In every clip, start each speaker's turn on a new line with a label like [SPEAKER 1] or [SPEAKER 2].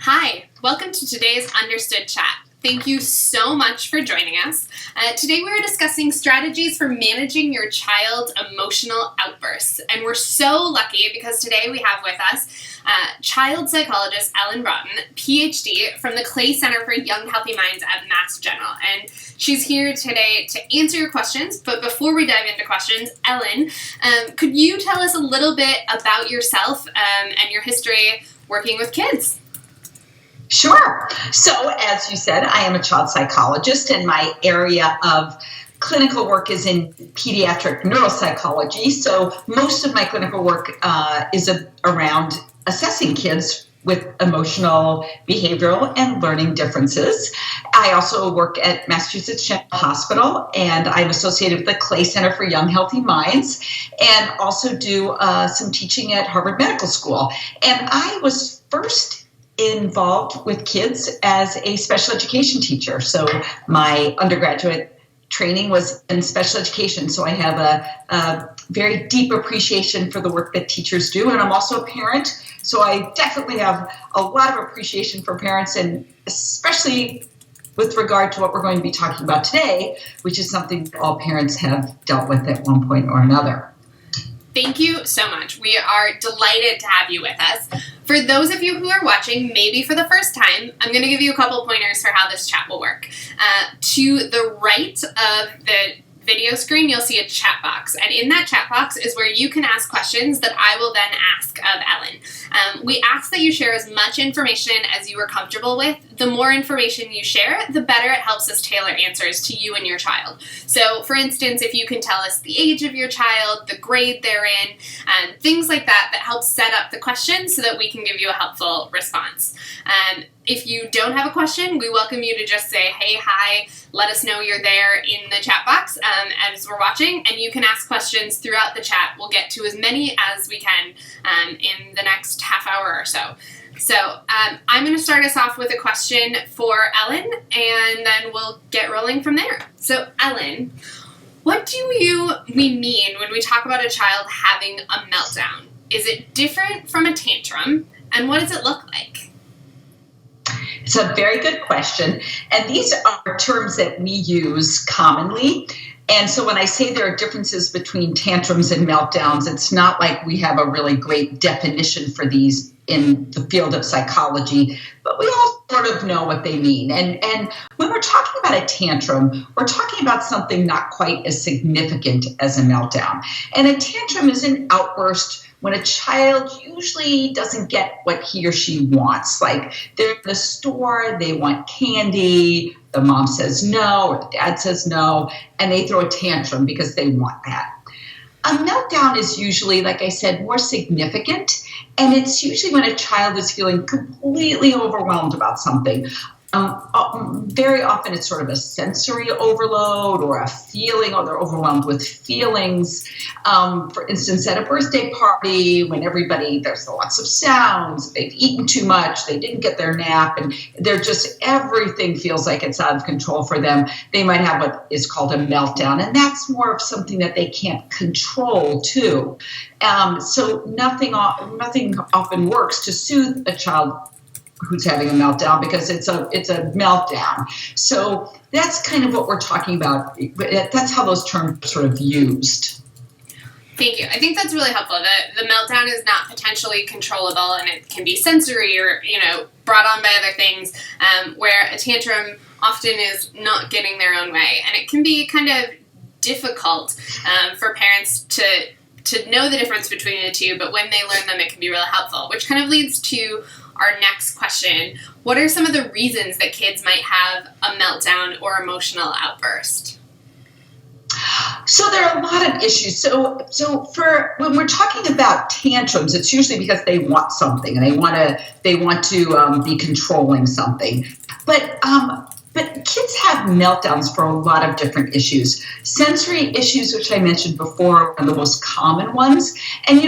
[SPEAKER 1] Hi, welcome to today's Understood Chat. Thank you so much for joining us. Today we're discussing strategies for managing your child's emotional outbursts. And we're so lucky because today we have with us child psychologist Ellen Braaten, PhD from the Clay Center for Young Healthy Minds at Mass General. And she's here today to answer your questions. But before we dive into questions, Ellen, could you tell us a little bit about yourself and your history working with kids?
[SPEAKER 2] Sure. So, as you said, I am a child psychologist, and my area of clinical work is in pediatric neuropsychology. So, most of my clinical work is around assessing kids with emotional, behavioral, and learning differences. I also work at Massachusetts General Hospital, and I'm associated with the Clay Center for Young Healthy Minds, and also do some teaching at Harvard Medical School. And I was first involved with kids as a special education teacher. So my undergraduate training was in special education. So I have a very deep appreciation for the work that teachers do. And I'm also a parent. So I definitely have a lot of appreciation for parents, and especially with regard to what we're going to be talking about today, which is something that all parents have dealt with at one point or another.
[SPEAKER 1] Thank you so much. We are delighted to have you with us. For those of you who are watching, maybe for the first time, I'm going to give you a couple pointers for how this chat will work. To the right of the video screen, you'll see a chat box. And in that chat box is where you can ask questions that I will then ask of Ellen. We ask that you share as much information as you are comfortable with. The more information you share, the better it helps us tailor answers to you and your child. So, for instance, if you can tell us the age of your child, the grade they're in, things like that helps set up the question so that we can give you a helpful response. If you don't have a question, we welcome you to just say, hey, hi, let us know you're there in the chat box as we're watching, and you can ask questions throughout the chat. We'll get to as many as we can in the next half hour or so. So I'm going to start us off with a question for Ellen, and then we'll get rolling from there. So Ellen, what do we mean when we talk about a child having a meltdown? Is it different from a tantrum, and what does it look like?
[SPEAKER 2] It's a very good question. And these are terms that we use commonly. And so when I say there are differences between tantrums and meltdowns, it's not like we have a really great definition for these in the field of psychology, but we all sort of know what they mean. And when we're talking about a tantrum, we're talking about something not quite as significant as a meltdown. And a tantrum is an outburst when a child usually doesn't get what he or she wants. Like they're in the store, they want candy, the mom says no, or the dad says no, and they throw a tantrum because they want that. A meltdown is usually, like I said, more significant, and it's usually when a child is feeling completely overwhelmed about something. Very often it's sort of a sensory overload or a feeling, or they're overwhelmed with feelings. For instance, at a birthday party, when there's lots of sounds, they've eaten too much, they didn't get their nap, and everything feels like it's out of control for them. They might have what is called a meltdown, and that's more of something that they can't control too. So nothing often works to soothe a child who's having a meltdown, because it's a meltdown. So that's kind of what we're talking about. That's how those terms are sort of used.
[SPEAKER 1] Thank you. I think that's really helpful. The meltdown is not potentially controllable, and it can be sensory or, brought on by other things, where a tantrum often is not getting their own way. And it can be kind of difficult for parents to know the difference between the two, but when they learn them, it can be really helpful, which kind of leads to our next question. What are some of the reasons that kids might have a meltdown or emotional outburst?
[SPEAKER 2] So there are a lot of issues. So for when we're talking about tantrums, it's usually because they want something and they want to be controlling something. But kids have meltdowns for a lot of different issues. Sensory issues, which I mentioned before, are the most common ones. And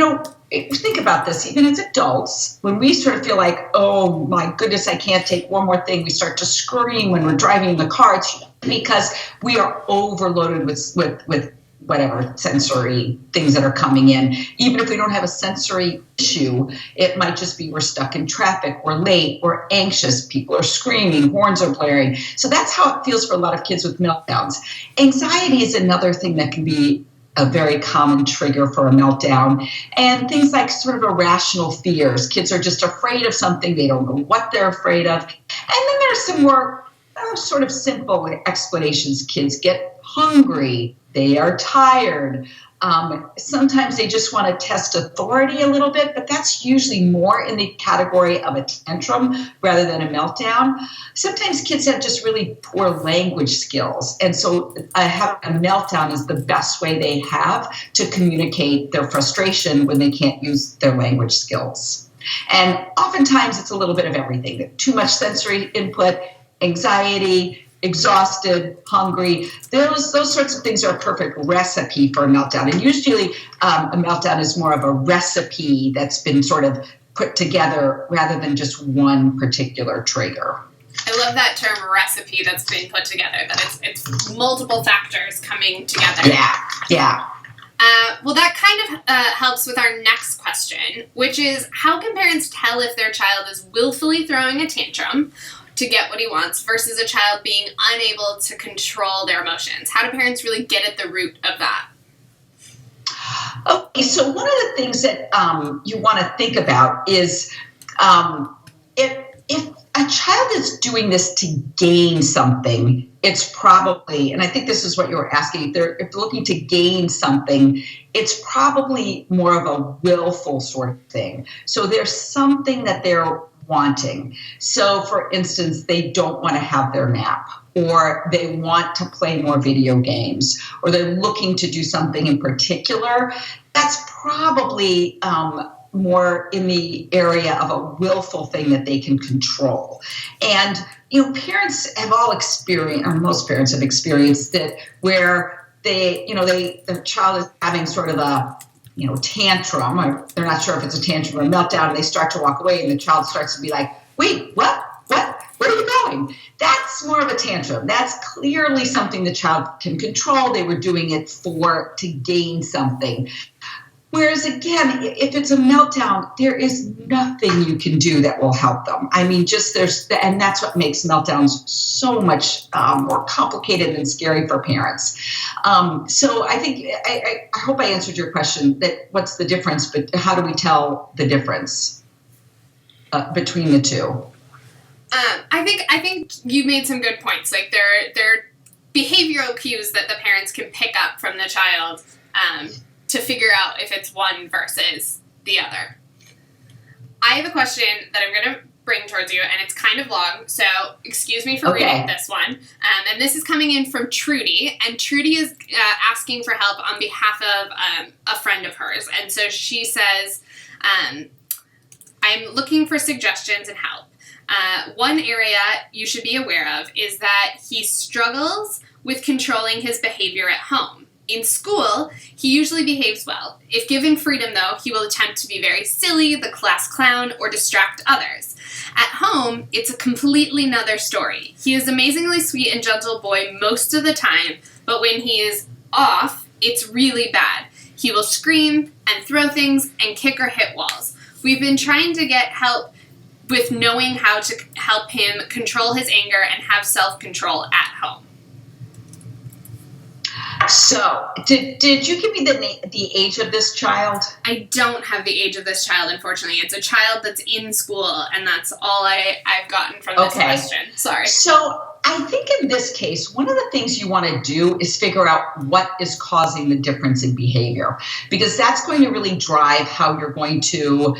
[SPEAKER 2] think about this, even as adults, when we sort of feel like, oh my goodness, I can't take one more thing, we start to scream when we're driving in the car. It's because we are overloaded with whatever sensory things that are coming in. Even if we don't have a sensory issue, it might just be we're stuck in traffic, we're late, we're anxious, people are screaming, horns are blaring. So that's how it feels for a lot of kids with meltdowns. Anxiety is another thing that can be a very common trigger for a meltdown. And things like sort of irrational fears. Kids are just afraid of something, they don't know what they're afraid of. And then there's some more sort of simple explanations. Kids get hungry, they are tired. Sometimes they just want to test authority a little bit, but that's usually more in the category of a tantrum rather than a meltdown. Sometimes kids have just really poor language skills, and so having a meltdown is the best way they have to communicate their frustration when they can't use their language skills. And oftentimes it's a little bit of everything. Too much sensory input, anxiety, exhausted, hungry, those sorts of things are a perfect recipe for a meltdown. And usually a meltdown is more of a recipe that's been sort of put together rather than just one particular trigger.
[SPEAKER 1] I love that term, recipe, that's been put together, that it's multiple factors coming together.
[SPEAKER 2] Yeah.
[SPEAKER 1] Well, that kind of helps with our next question, which is, how can parents tell if their child is willfully throwing a tantrum to get what he wants versus a child being unable to control their emotions? How do parents really get at the root of that?
[SPEAKER 2] Okay, so one of the things that you want to think about is if a child is doing this to gain something, it's probably, and I think this is what you were asking, if they're looking to gain something, it's probably more of a willful sort of thing. So there's something that they're wanting. So, for instance, they don't want to have their nap, or they want to play more video games, or they're looking to do something in particular. That's probably more in the area of a willful thing that they can control. And, parents have all experienced, or most parents have experienced it, where the child is having sort of a tantrum, or they're not sure if it's a tantrum or a meltdown, and they start to walk away, and the child starts to be like, wait, what? Where are you going? That's more of a tantrum. That's clearly something the child can control. They were doing it to gain something. Whereas, again, if it's a meltdown, there is nothing you can do that will help them. I mean, and that's what makes meltdowns so much more complicated and scary for parents. So I think, I hope I answered your question, that what's the difference, but how do we tell the difference between the two?
[SPEAKER 1] I think you made some good points. Like, there are behavioral cues that the parents can pick up from the child to figure out if it's one versus the other. I have a question that I'm going to bring towards you, and it's kind of long, so excuse me for reading this one. And this is coming in from Trudy, and Trudy is asking for help on behalf of a friend of hers. And so she says, I'm looking for suggestions and help. One area you should be aware of is that he struggles with controlling his behavior at home. In school, he usually behaves well. If given freedom, though, he will attempt to be very silly, the class clown, or distract others. At home, it's a completely another story. He is amazingly sweet and gentle boy most of the time, but when he is off, it's really bad. He will scream and throw things and kick or hit walls. We've been trying to get help with knowing how to help him control his anger and have self-control at home.
[SPEAKER 2] So, did you give me the age of this child?
[SPEAKER 1] I don't have the age of this child, unfortunately. It's a child that's in school, and that's all I've gotten from this question. Sorry.
[SPEAKER 2] So, I think in this case, one of the things you want to do is figure out what is causing the difference in behavior, because that's going to really drive how you're going to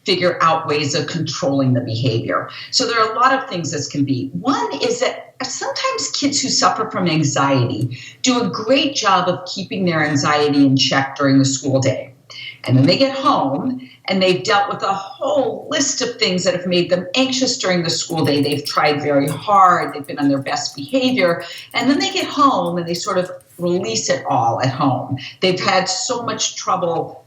[SPEAKER 2] figure out ways of controlling the behavior. So there are a lot of things this can be. One is that sometimes kids who suffer from anxiety do a great job of keeping their anxiety in check during the school day. And then they get home and they've dealt with a whole list of things that have made them anxious during the school day. They've tried very hard. They've been on their best behavior. And then they get home and they sort of release it all at home. They've had so much trouble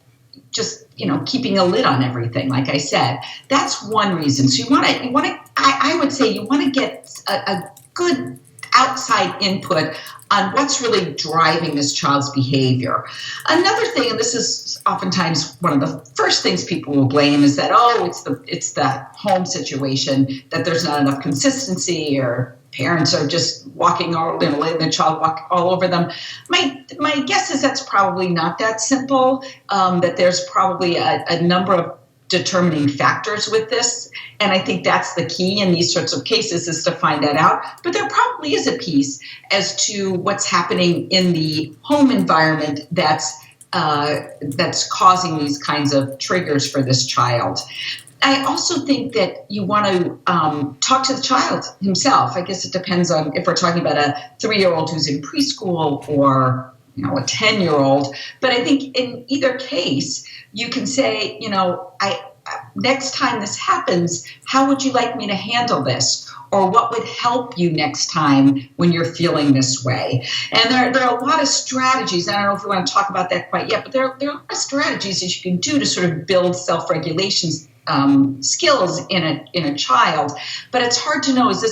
[SPEAKER 2] just, keeping a lid on everything, like I said. That's one reason. So I would say you want to get a good outside input on what's really driving this child's behavior. Another thing, and this is oftentimes one of the first things people will blame, is that, it's the home situation, that there's not enough consistency, or parents are just letting the child walk all over them. My guess is that's probably not that simple, that there's probably a number of determining factors with this. And I think that's the key in these sorts of cases, is to find that out. But there probably is a piece as to what's happening in the home environment that's causing these kinds of triggers for this child. I also think that you want to talk to the child himself. I guess it depends on if we're talking about a 3-year-old who's in preschool or a 10-year-old. But I think in either case, you can say, next time this happens, how would you like me to handle this? Or what would help you next time when you're feeling this way? And there are a lot of strategies. I don't know if we want to talk about that quite yet, but there are a lot of strategies that you can do to sort of build self-regulation skills in a child. But it's hard to know, is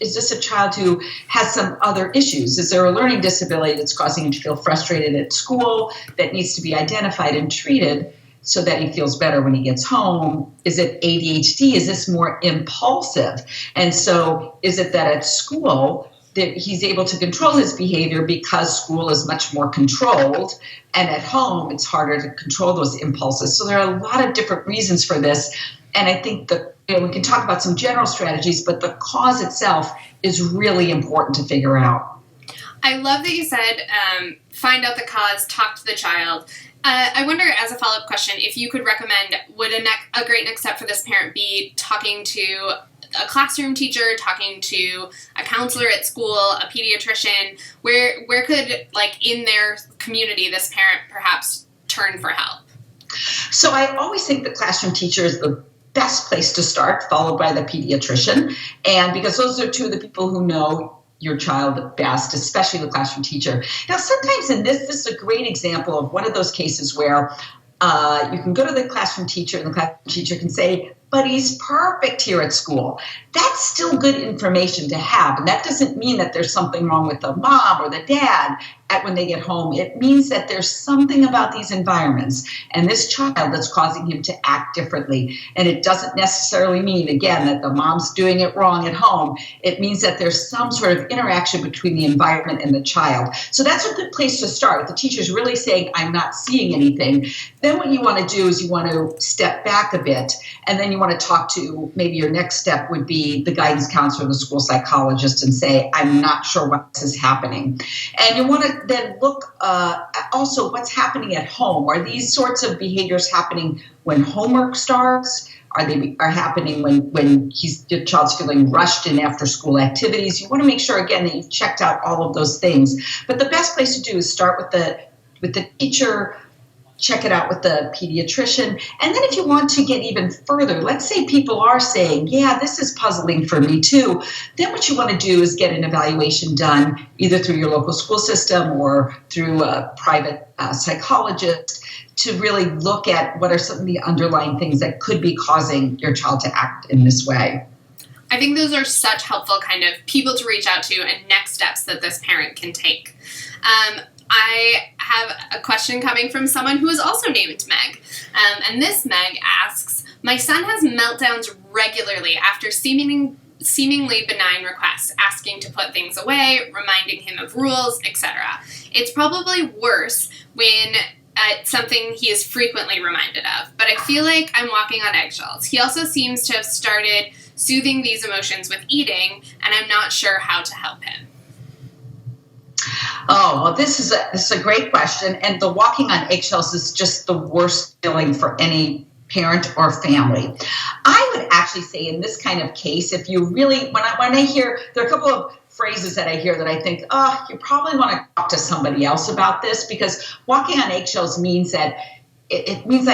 [SPEAKER 2] this a child who has some other issues? Is there a learning disability that's causing him to feel frustrated at school that needs to be identified and treated so that he feels better when he gets home? Is it ADHD? Is this more impulsive? And so is it that at school that he's able to control his behavior because school is much more controlled, and at home it's harder to control those impulses? So there are a lot of different reasons for this. And I think that we can talk about some general strategies, but the cause itself is really important to figure out.
[SPEAKER 1] I love that you said find out the cause, talk to the child. I wonder, as a follow-up question, if you could recommend, would a great next step for this parent be talking to a classroom teacher, talking to a counselor at school, a pediatrician? Where could, in their community, this parent perhaps turn for help?
[SPEAKER 2] So I always think the classroom teacher is the best place to start, followed by the pediatrician. And because those are two of the people who know your child the best, especially the classroom teacher. Now, sometimes this is a great example of one of those cases where you can go to the classroom teacher, and the classroom teacher can say, but he's perfect here at school. That's still good information to have. And that doesn't mean that there's something wrong with the mom or the dad when they get home. It means that there's something about these environments and this child that's causing him to act differently. And it doesn't necessarily mean, again, that the mom's doing it wrong at home. It means that there's some sort of interaction between the environment and the child. So that's a good place to start. If the teacher's really saying, I'm not seeing anything, then what you want to do is you want to step back a bit, and then you want to talk to, maybe your next step would be the guidance counselor, the school psychologist, and say, I'm not sure what this is happening. And you want to then look at also what's happening at home. Are these sorts of behaviors happening when homework starts? Are happening when the child's feeling rushed in after school activities? You want to make sure, again, that you've checked out all of those things. But the best place to do is start with the teacher, check it out with the pediatrician. And then if you want to get even further, let's say people are saying, yeah, this is puzzling for me too. Then what you want to do is get an evaluation done either through your local school system or through a private psychologist to really look at what are some of the underlying things that could be causing your child to act in this way.
[SPEAKER 1] I think those are such helpful kind of people to reach out to and next steps that this parent can take. I have a question coming from someone who is also named Meg. And this Meg asks, my son has meltdowns regularly after seemingly benign requests, asking to put things away, reminding him of rules, etc. It's probably worse when it's something he is frequently reminded of, but I feel like I'm walking on eggshells. He also seems to have started soothing these emotions with eating, and I'm not sure how to help him.
[SPEAKER 2] Oh, well, this is a great question. And the walking on eggshells is just the worst feeling for any parent or family. I would actually say in this kind of case, if you really, when I hear, there are a couple of phrases that I hear that I think, you probably want to talk to somebody else about this, because walking on eggshells means that it means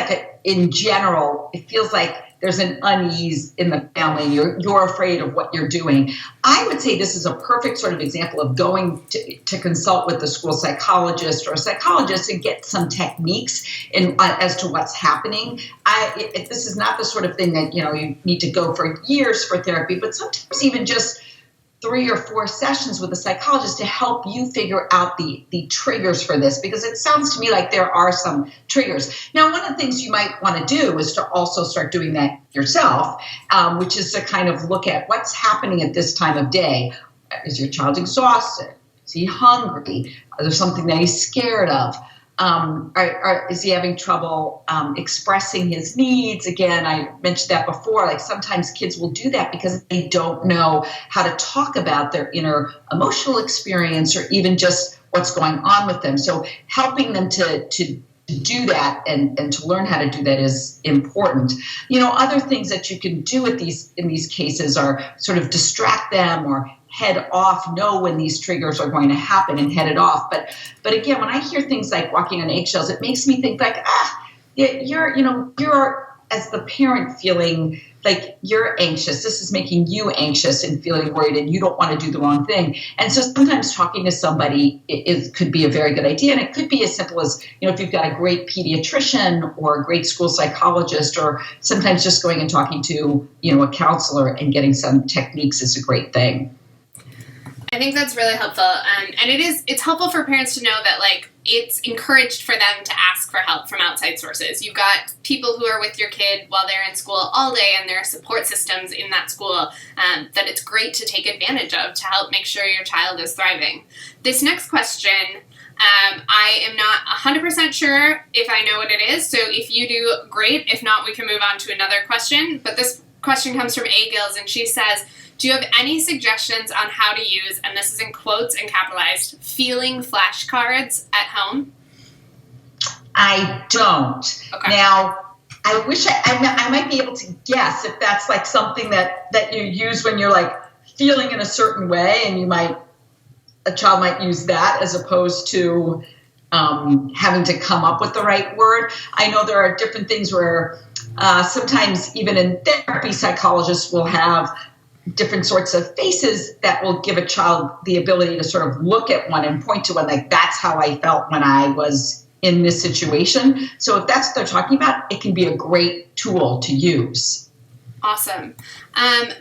[SPEAKER 2] in general, it feels like there's an unease in the family. You're afraid of what you're doing. I would say this is a perfect sort of example of going to consult with the school psychologist or a psychologist and get some techniques as to what's happening. This is not the sort of thing that you need to go for years for therapy, but sometimes even just 3 or 4 sessions with a psychologist to help you figure out the triggers for this, because it sounds to me like there are some triggers. Now, one of the things you might want to do is to also start doing that yourself, which is to kind of look at what's happening at this time of day. Is your child exhausted? Is he hungry? Is there something that he's scared of? Is he having trouble expressing his needs? Again, I mentioned that before. Like sometimes kids will do that because they don't know how to talk about their inner emotional experience or even just what's going on with them. So helping them to do that and to learn how to do that is important. Other things that you can do in these cases are sort of distract them or head off, know when these triggers are going to happen and head it off. But again, when I hear things like walking on eggshells, it makes me think like, you're as the parent feeling like you're anxious. This is making you anxious and feeling worried, and you don't want to do the wrong thing. And so sometimes talking to somebody could be a very good idea. And it could be as simple as, if you've got a great pediatrician or a great school psychologist, or sometimes just going and talking to, a counselor and getting some techniques is a great thing.
[SPEAKER 1] I think that's really helpful. And it's helpful for parents to know that, like, it's encouraged for them to ask for help from outside sources. You've got people who are with your kid while they're in school all day, and there are support systems in that school that it's great to take advantage of to help make sure your child is thriving. This next question, I am not 100% sure if I know what it is, so if you do, great. If not, we can move on to another question. But this question comes from A. Gills, and she says, do you have any suggestions on how to use, and this is in quotes and capitalized, feeling flashcards at home?
[SPEAKER 2] I don't.
[SPEAKER 1] Okay.
[SPEAKER 2] Now, I wish I might be able to guess if that's like something that you use when you're like feeling in a certain way, and a child might use that as opposed to having to come up with the right word. I know there are different things where sometimes even in therapy, psychologists will have different sorts of faces that will give a child the ability to sort of look at one and point to one, like, that's how I felt when I was in this situation. So if that's what they're talking about, it can be a great tool to use.
[SPEAKER 1] Awesome.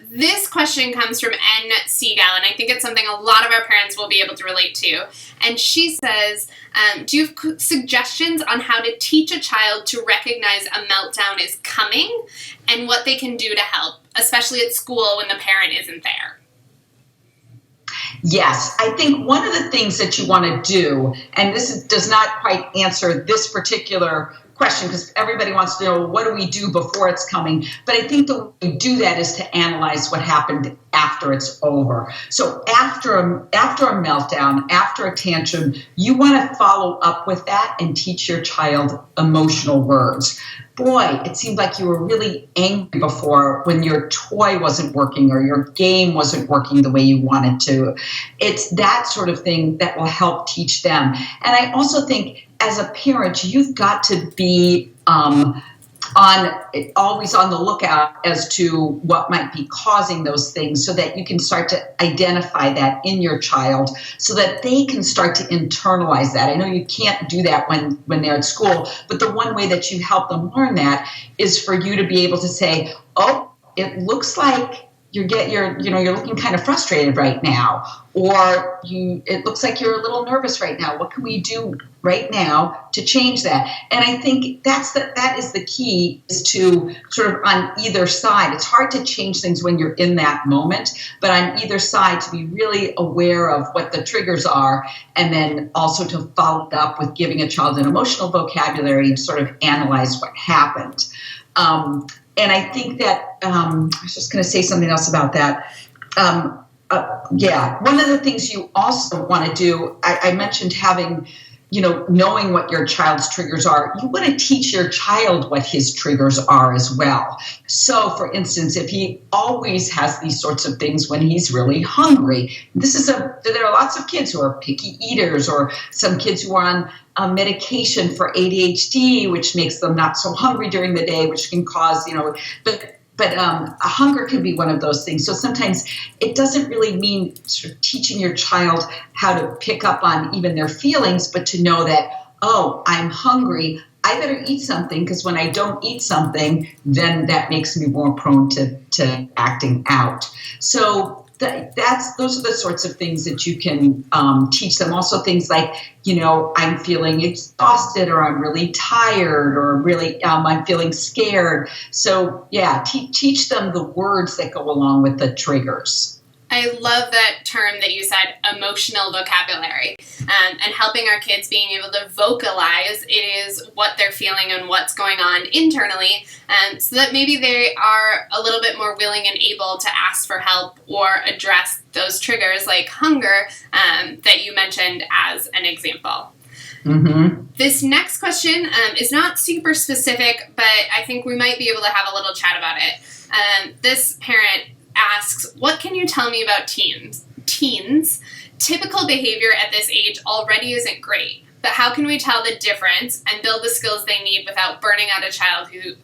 [SPEAKER 1] This question comes from N. Seagal, and I think it's something a lot of our parents will be able to relate to. And she says, do you have suggestions on how to teach a child to recognize a meltdown is coming and what they can do to help, especially at school when the parent isn't there?
[SPEAKER 2] Yes, I think one of the things that you want to do, and this does not quite answer this particular question because everybody wants to know, what do we do before it's coming? But I think the way you do that is to analyze what happened after it's over. So after a meltdown, after a tantrum, you want to follow up with that and teach your child emotional words. Boy, it seemed like you were really angry before when your toy wasn't working or your game wasn't working the way you wanted to. It's that sort of thing that will help teach them. And I also think as a parent, you've got to be always on the lookout as to what might be causing those things so that you can start to identify that in your child so that they can start to internalize that. I know you can't do that when they're at school, but the one way that you help them learn that is for you to be able to say, oh, it looks like you're looking kind of frustrated right now, or it looks like you're a little nervous right now. What can we do right now to change that? And I think that is the key, is to sort of on either side. It's hard to change things when you're in that moment, but on either side to be really aware of what the triggers are, and then also to follow it up with giving a child an emotional vocabulary and sort of analyze what happened. And I think that I was just going to say something else about that. One of the things you also want to do, I mentioned having, knowing what your child's triggers are. You want to teach your child what his triggers are as well. So, for instance, if he always has these sorts of things when he's really hungry, there are lots of kids who are picky eaters, or some kids who are on medication for ADHD, which makes them not so hungry during the day, which can cause, but hunger can be one of those things. So sometimes it doesn't really mean sort of teaching your child how to pick up on even their feelings, but to know that, oh, I'm hungry, I better eat something, because when I don't eat something, then that makes me more prone to acting out. So those are the sorts of things that you can teach them. Also things like, I'm feeling exhausted, or I'm really tired, or really I'm feeling scared. So yeah, teach them the words that go along with the triggers.
[SPEAKER 1] I love that term that you said, emotional vocabulary, and helping our kids being able to vocalize it is what they're feeling and what's going on internally, so that maybe they are a little bit more willing and able to ask for help or address those triggers like hunger that you mentioned as an example.
[SPEAKER 2] Mm-hmm.
[SPEAKER 1] This next question is not super specific, but I think we might be able to have a little chat about it. This parent asks, what can you tell me about teens? Typical behavior at this age already isn't great, but how can we tell the difference and build the skills they need without burning out a child who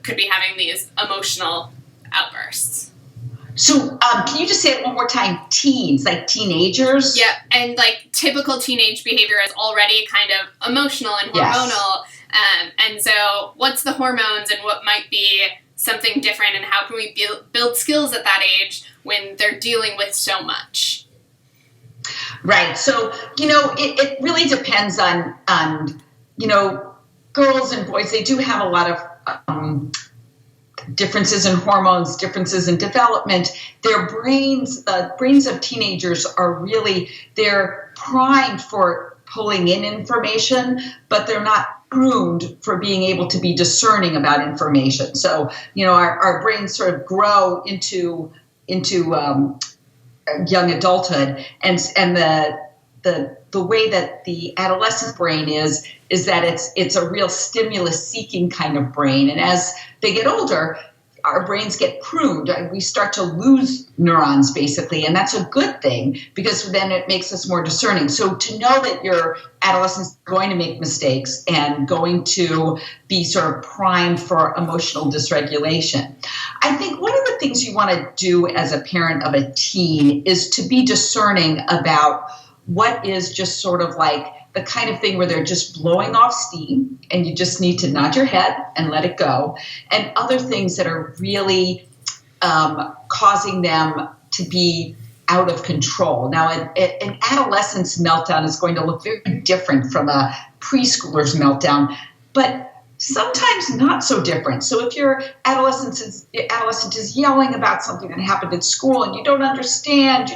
[SPEAKER 1] could be having these emotional outbursts?
[SPEAKER 2] So can you just say it one more time? Teens, like teenagers?
[SPEAKER 1] Yep, and like typical teenage behavior is already kind of emotional and hormonal. Yes. And so what's the hormones and what might be something different, and how can we build skills at that age when they're dealing with so much?
[SPEAKER 2] Right. So, it really depends on girls and boys. They do have a lot of differences in hormones, differences in development. Their brains, the brains of teenagers they're primed for pulling in information, but they're not groomed for being able to be discerning about information. So, our brains sort of grow into young adulthood, and the way that the adolescent brain is that it's a real stimulus-seeking kind of brain, and as they get older, our brains get pruned. We start to lose neurons, basically, and that's a good thing because then it makes us more discerning. So to know that your adolescent's going to make mistakes and going to be sort of primed for emotional dysregulation. I think one of the things you want to do as a parent of a teen is to be discerning about what is just sort of like the kind of thing where they're just blowing off steam and you just need to nod your head and let it go, and other things that are really causing them to be out of control. Now, an adolescent's meltdown is going to look very different from a preschooler's meltdown, but sometimes not so different. So if your adolescent is yelling about something that happened at school and you don't understand,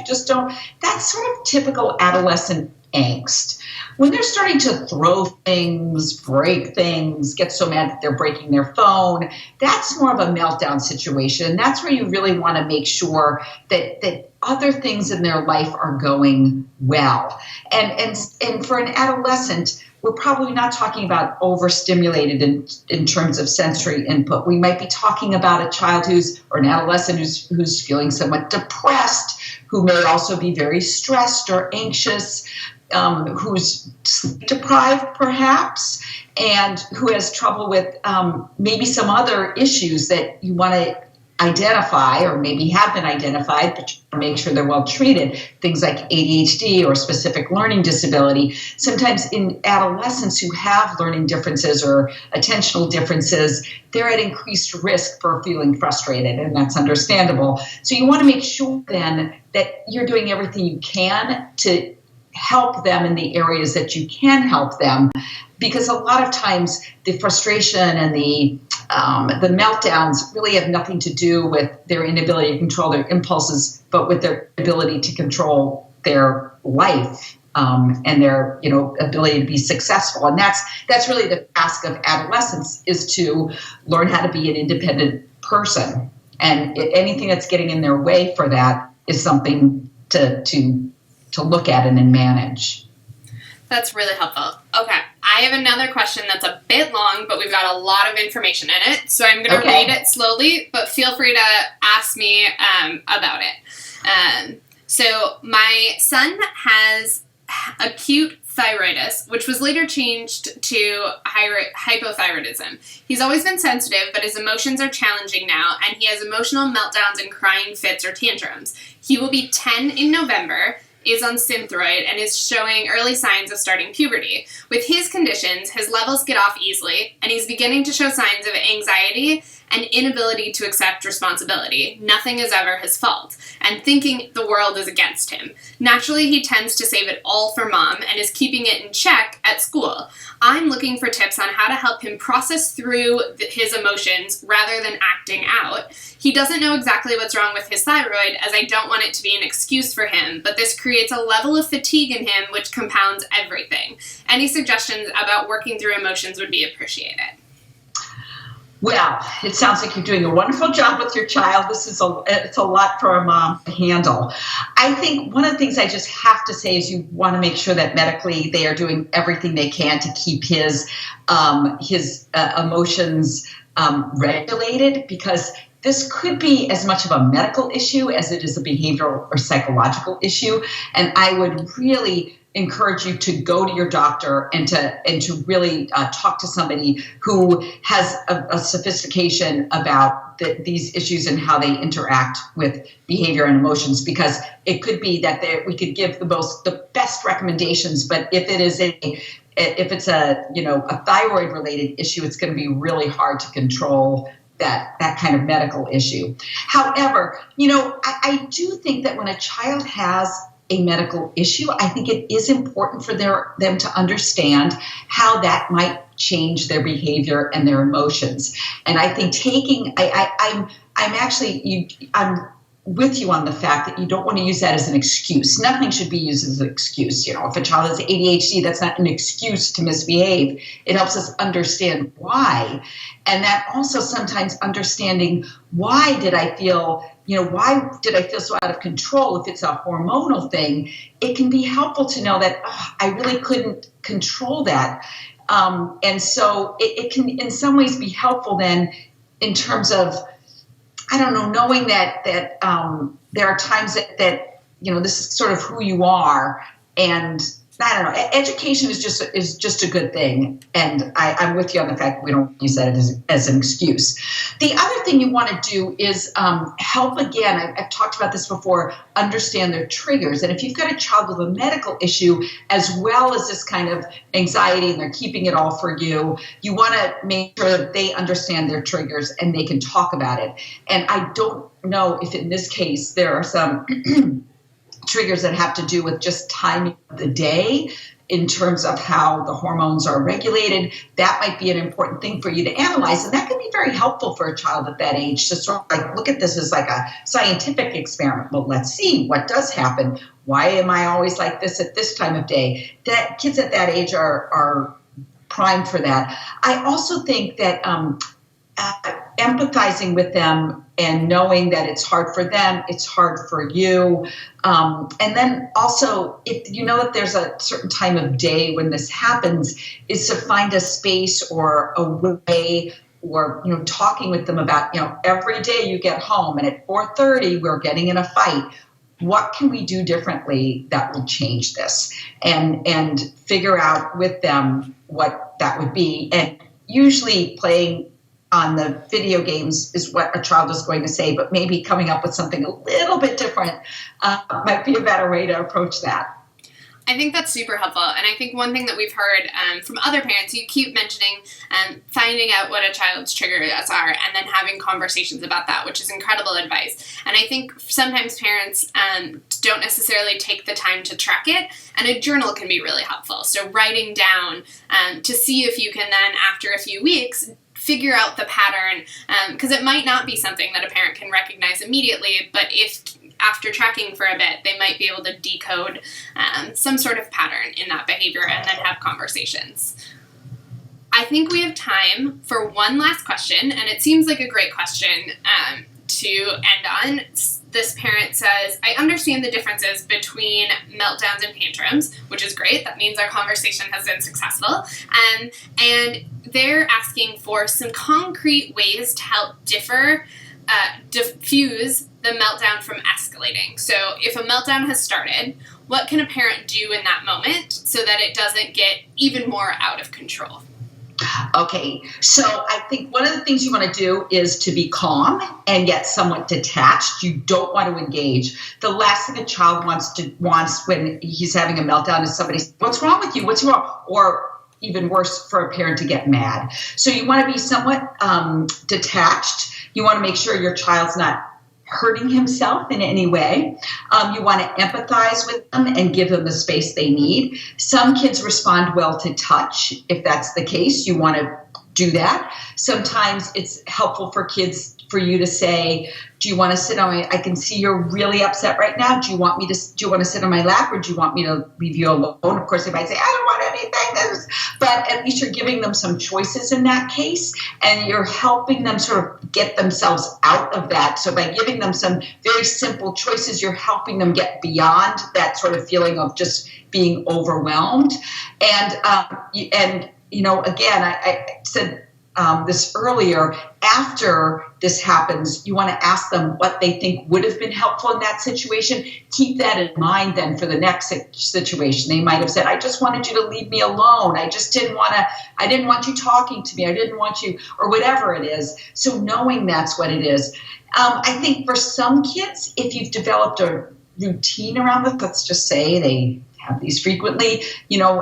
[SPEAKER 2] that's sort of typical adolescent angst. When they're starting to throw things, break things, get so mad that they're breaking their phone, that's more of a meltdown situation. That's where you really want to make sure that other things in their life are going well. And for an adolescent, we're probably not talking about overstimulated in terms of sensory input. We might be talking about a child or an adolescent who's feeling somewhat depressed, who may also be very stressed or anxious, who's sleep deprived perhaps, and who has trouble with maybe some other issues that you want to identify or maybe have been identified, but you want to make sure they're well treated. Things like ADHD or specific learning disability. Sometimes in adolescents who have learning differences or attentional differences, they're at increased risk for feeling frustrated, and that's understandable. So you want to make sure then that you're doing everything you can to help them in the areas that you can help them, because a lot of times the frustration and the meltdowns really have nothing to do with their inability to control their impulses, but with their ability to control their life and their ability to be successful. And that's really the task of adolescence, is to learn how to be an independent person. And anything that's getting in their way for that is something to look at and then manage.
[SPEAKER 1] That's really helpful. Okay. I have another question that's a bit long, but we've got a lot of information in it. So I'm going to read it slowly, but feel free to ask me about it. So my son has acute thyroiditis, which was later changed to hypothyroidism. He's always been sensitive, but his emotions are challenging now, and he has emotional meltdowns and crying fits or tantrums. He will be 10 in November, is on Synthroid, and is showing early signs of starting puberty. With his conditions, his levels get off easily, and he's beginning to show signs of anxiety an inability to accept responsibility. Nothing is ever his fault, and thinking the world is against him. Naturally, he tends to save it all for mom and is keeping it in check at school. I'm looking for tips on how to help him process through his emotions rather than acting out. He doesn't know exactly what's wrong with his thyroid, as I don't want it to be an excuse for him, but this creates a level of fatigue in him which compounds everything. Any suggestions about working through emotions would be appreciated.
[SPEAKER 2] Well, it sounds like you're doing a wonderful job with your child. It's a lot for a mom to handle. I think one of the things I just have to say is you want to make sure that medically they are doing everything they can to keep his emotions regulated, because this could be as much of a medical issue as it is a behavioral or psychological issue. And I would really encourage you to go to your doctor and to really talk to somebody who has a sophistication about these issues and how they interact with behavior and emotions, because it could be that we could give the best recommendations, but if it's a thyroid related issue, it's going to be really hard to control that kind of medical issue. However, I do think that when a child has a medical issue, I think it is important for them to understand how that might change their behavior and their emotions. And I think I'm with you on the fact that you don't want to use that as an excuse. Nothing should be used as an excuse. If a child has ADHD, that's not an excuse to misbehave. It helps us understand why. And that also sometimes understanding why did I feel so out of control? If it's a hormonal thing, it can be helpful to know that I really couldn't control that. And so it can in some ways be helpful then in terms of, knowing that there are times that this is sort of who you are, and I don't know. Education is just a good thing, and I'm with you on the fact that we don't use that as an excuse. The other thing you want to do is help again. I've talked about this before. Understand their triggers, and if you've got a child with a medical issue as well as this kind of anxiety, and they're keeping it all for you, you want to make sure that they understand their triggers and they can talk about it. And I don't know if in this case there are some triggers that have to do with just timing of the day in terms of how the hormones are regulated. That might be an important thing for you to analyze. And that can be very helpful for a child at that age to sort of look at this as like a scientific experiment. Well, let's see what does happen. Why am I always like this at this time of day? That kids at that age are primed for that. I also think that empathizing with them and knowing that it's hard for them, it's hard for you. And then also, if you know that there's a certain time of day when this happens, is to find a space or a way, or talking with them about, every day you get home and at 4:30 we're getting in a fight. What can we do differently that will change this? And figure out with them what that would be. And usually playing on the video games is what a child is going to say, but maybe coming up with something a little bit different might be a better way to approach that.
[SPEAKER 1] I think that's super helpful. And I think one thing that we've heard from other parents, you keep mentioning finding out what a child's triggers are and then having conversations about that, which is incredible advice. And I think sometimes parents don't necessarily take the time to track it, and a journal can be really helpful. So writing down to see if you can then, after a few weeks, figure out the pattern, because it might not be something that a parent can recognize immediately, but if after tracking for a bit, they might be able to decode some sort of pattern in that behavior and then have conversations. I think we have time for one last question, and it seems like a great question to end on. This parent says, I understand the differences between meltdowns and tantrums, which is great. That means our conversation has been successful. And they're asking for some concrete ways to help diffuse the meltdown from escalating. So if a meltdown has started, what can a parent do in that moment so that it doesn't get even more out of control?
[SPEAKER 2] Okay, so I think one of the things you want to do is to be calm and yet somewhat detached. You don't want to engage. The last thing a child wants when he's having a meltdown is somebody, what's wrong with you? What's wrong? Or, even worse for a parent to get mad. So you want to be somewhat detached. You want to make sure your child's not hurting himself in any way. You want to empathize with them and give them the space they need. Some kids respond well to touch. If that's the case, you want to do that. Sometimes it's helpful for kids for you to say, do you want to sit on my, I can see you're really upset right now. Do you want to sit on my lap, or do you want me to leave you alone? Of course, they might say, I don't want anything. But at least you're giving them some choices in that case, and you're helping them sort of get themselves out of that. So by giving them some very simple choices, you're helping them get beyond that sort of feeling of just being overwhelmed. And again, I said this earlier, after this happens, you want to ask them what they think would have been helpful in that situation. Keep that in mind then for the next situation. They might have said, I just wanted you to leave me alone. I didn't want you talking to me. I didn't want you, or whatever it is. So knowing that's what it is. I think for some kids, if you've developed a routine around this, let's just say they have these frequently,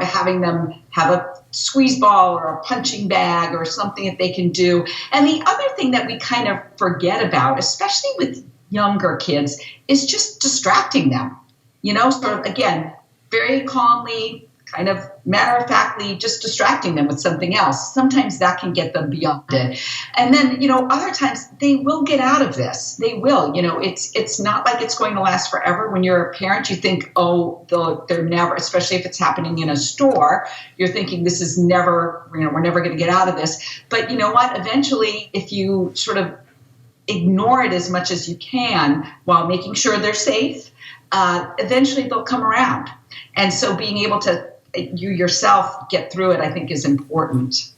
[SPEAKER 2] having them have a squeeze ball or a punching bag or something that they can do. And the other thing that we kind of forget about, especially with younger kids, is just distracting them, sort of, again, very calmly, kind of matter-of-factly, just distracting them with something else. Sometimes that can get them beyond it. And then, other times they will get out of this. They will. It's not like it's going to last forever. When you're a parent, you think, they're never, especially if it's happening in a store, you're thinking this is never, we're never going to get out of this. But you know what? Eventually, if you sort of ignore it as much as you can while making sure they're safe, eventually they'll come around. And so being able to you yourself get through it, I think, is important.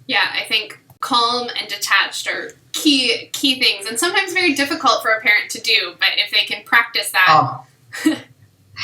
[SPEAKER 1] Yeah, I think calm and detached are key things, and sometimes very difficult for a parent to do, but if they can practice that.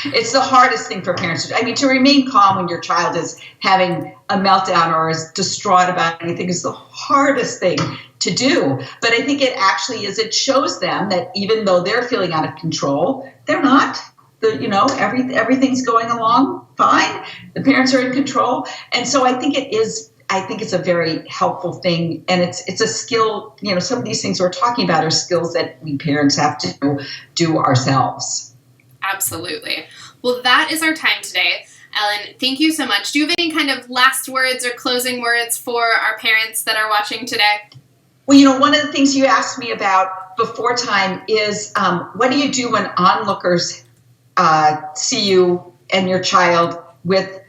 [SPEAKER 2] It's the hardest thing for parents to do. I mean, to remain calm when your child is having a meltdown or is distraught about anything is the hardest thing to do. But I think it actually is. It shows them that even though they're feeling out of control, they're not. Everything's going along fine. The parents are in control. And so I think it's a very helpful thing. And it's a skill, some of these things we're talking about are skills that we parents have to do ourselves.
[SPEAKER 1] Absolutely. Well, that is our time today. Ellen, thank you so much. Do you have any kind of last words or closing words for our parents that are watching today?
[SPEAKER 2] Well, one of the things you asked me about before time is what do you do when onlookers see you and your child with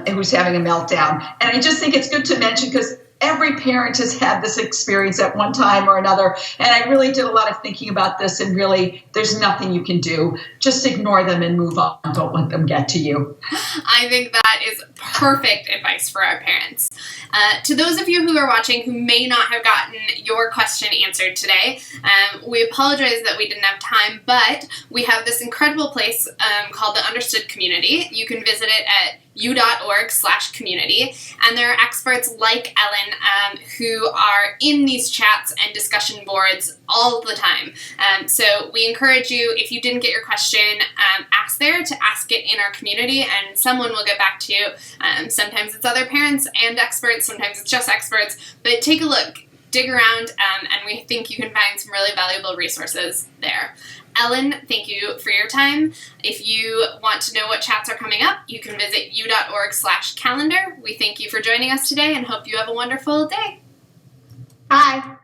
[SPEAKER 2] who's having a meltdown? And I just think it's good to mention, because every parent has had this experience at one time or another. And I really did a lot of thinking about this, and really there's nothing you can do. Just ignore them and move on. Don't let them get to you.
[SPEAKER 1] I think that is perfect advice for our parents. To those of you who are watching who may not have gotten your question answered today, we apologize that we didn't have time, but we have this incredible place called the Understood Community. You can visit it at u.org/community, and there are experts like Ellen who are in these chats and discussion boards all the time. So we encourage you, if you didn't get your question asked there, to ask it in our community, and someone will get back to you. Sometimes it's other parents and experts, sometimes it's just experts, but take a look, dig around, and we think you can find some really valuable resources there. Ellen, thank you for your time. If you want to know what chats are coming up, you can visit u.org/calendar. We thank you for joining us today and hope you have a wonderful day.
[SPEAKER 2] Bye.